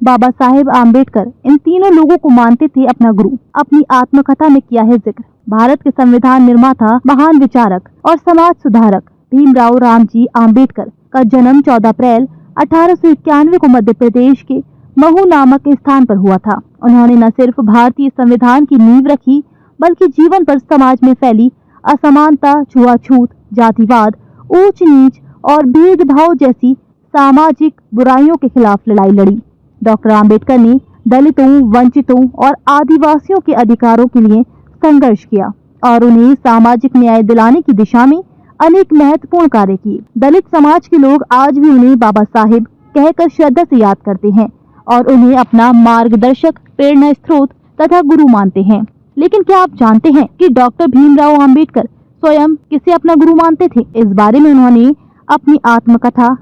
बाबा साहेब आम्बेडकर इन तीनों लोगों को मानते थे अपना गुरु। अपनी आत्मकथा में किया है जिक्र भारत के संविधान निर्माता, महान विचारक और समाज सुधारक भीमराव रामजी आम्बेडकर का जन्म 14 अप्रैल 1891 को मध्य प्रदेश के महू नामक स्थान पर हुआ था। उन्होंने न सिर्फ भारतीय संविधान की नींव रखी, बल्कि जीवन पर समाज में फैली असमानता, छुआछूत, जातिवाद, ऊंच नीच और भेदभाव जैसी सामाजिक बुराइयों के खिलाफ लड़ाई लड़ी। डॉक्टर आम्बेडकर ने दलितों, वंचितों और आदिवासियों के अधिकारों के लिए संघर्ष किया और उन्हें सामाजिक न्याय दिलाने की दिशा में अनेक महत्वपूर्ण कार्य किए। दलित समाज के लोग आज भी उन्हें बाबा साहेब कहकर श्रद्धा से याद करते हैं और उन्हें अपना मार्गदर्शक, प्रेरणा स्रोत तथा गुरु मानते हैं। लेकिन क्या आप जानते हैं कि डॉक्टर भीमराव आम्बेडकर स्वयं किसे अपना गुरु मानते थे? इस बारे में उन्होंने अपनी आत्मकथा,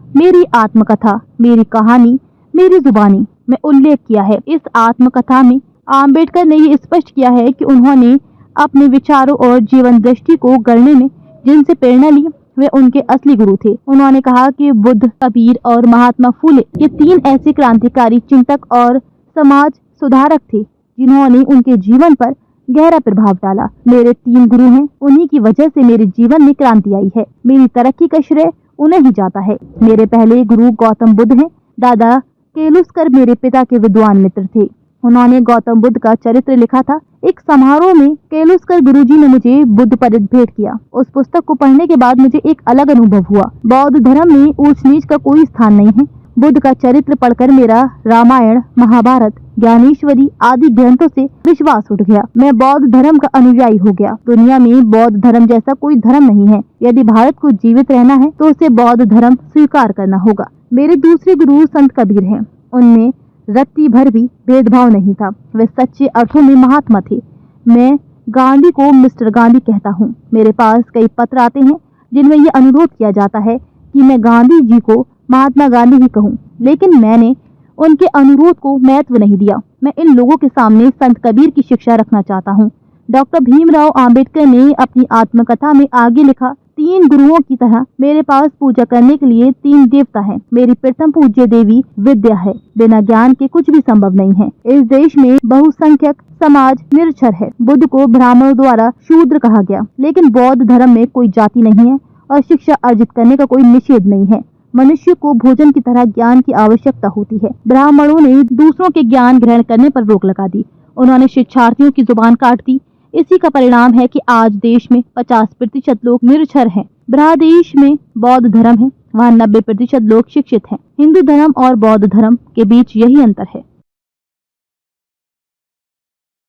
मेरी कहानी, मेरी जुबानी में उल्लेख किया है। इस आत्मकथा में आम्बेडकर ने ये स्पष्ट किया है कि उन्होंने अपने विचारों और जीवन दृष्टि को गढ़ने में जिनसे प्रेरणा ली वे उनके असली गुरु थे। उन्होंने कहा कि बुद्ध, कबीर और महात्मा फूले ये तीन ऐसे क्रांतिकारी चिंतक और समाज सुधारक थे जिन्होंने उनके जीवन पर गहरा प्रभाव डाला। मेरे 3 गुरु हैं, उन्हीं की वजह से मेरे जीवन में क्रांति आई है। मेरी तरक्की का श्रेय उन्हें ही जाता है। मेरे पहले गुरु गौतम बुद्ध हैं। दादा केलुस्कर मेरे पिता के विद्वान मित्र थे। उन्होंने गौतम बुद्ध का चरित्र लिखा था। एक समारोह में केलुस्कर गुरुजी ने मुझे बुद्ध परित भेंट किया। उस पुस्तक को पढ़ने के बाद मुझे एक अलग अनुभव हुआ। बौद्ध धर्म में ऊंच नीच का कोई स्थान नहीं है। बुद्ध का चरित्र पढ़कर मेरा रामायण, महाभारत, ज्ञानेश्वरी आदि ग्रंथों से विश्वास उठ गया। मैं बौद्ध धर्म का अनुयायी हो गया। दुनिया में बौद्ध धर्म जैसा कोई धर्म नहीं है। यदि भारत को जीवित रहना है तो उसे बौद्ध धर्म स्वीकार करना होगा। मेरे दूसरे गुरु संत कबीर हैं। उनमें रत्ती भर भी भेदभाव नहीं था। वे सच्चे अर्थों में महात्मा थे। मैं गांधी को मिस्टर गांधी कहता हूँ। मेरे पास कई पत्र आते हैं जिनमें यह अनुरोध किया जाता है कि मैं गांधी जी को महात्मा गांधी ही कहूँ, लेकिन मैंने उनके अनुरोध को महत्व नहीं दिया। मैं इन लोगों के सामने संत कबीर की शिक्षा रखना चाहता हूँ। डॉक्टर भीमराव आम्बेडकर ने अपनी आत्मकथा में आगे लिखा, 3 गुरुओं की तरह मेरे पास पूजा करने के लिए 3 देवता हैं। मेरी प्रथम पूज्य देवी विद्या है। बिना ज्ञान के कुछ भी संभव नहीं है। इस देश में बहुसंख्यक समाज निरक्षर है। बुद्ध को ब्राह्मणों द्वारा शूद्र कहा गया, लेकिन बौद्ध धर्म में कोई जाति नहीं है और शिक्षा अर्जित करने का कोई निषेध नहीं है। मनुष्य को भोजन की तरह ज्ञान की आवश्यकता होती है। ब्राह्मणों ने दूसरों के ज्ञान ग्रहण करने पर रोक लगा दी। उन्होंने शिक्षार्थियों की जुबान काट दी। इसी का परिणाम है कि आज देश में 50% लोग निरक्षर हैं। ब्रह्मदेश में बौद्ध धर्म है, वहाँ 90% लोग शिक्षित हैं। हिंदू धर्म और बौद्ध धर्म के बीच यही अंतर है।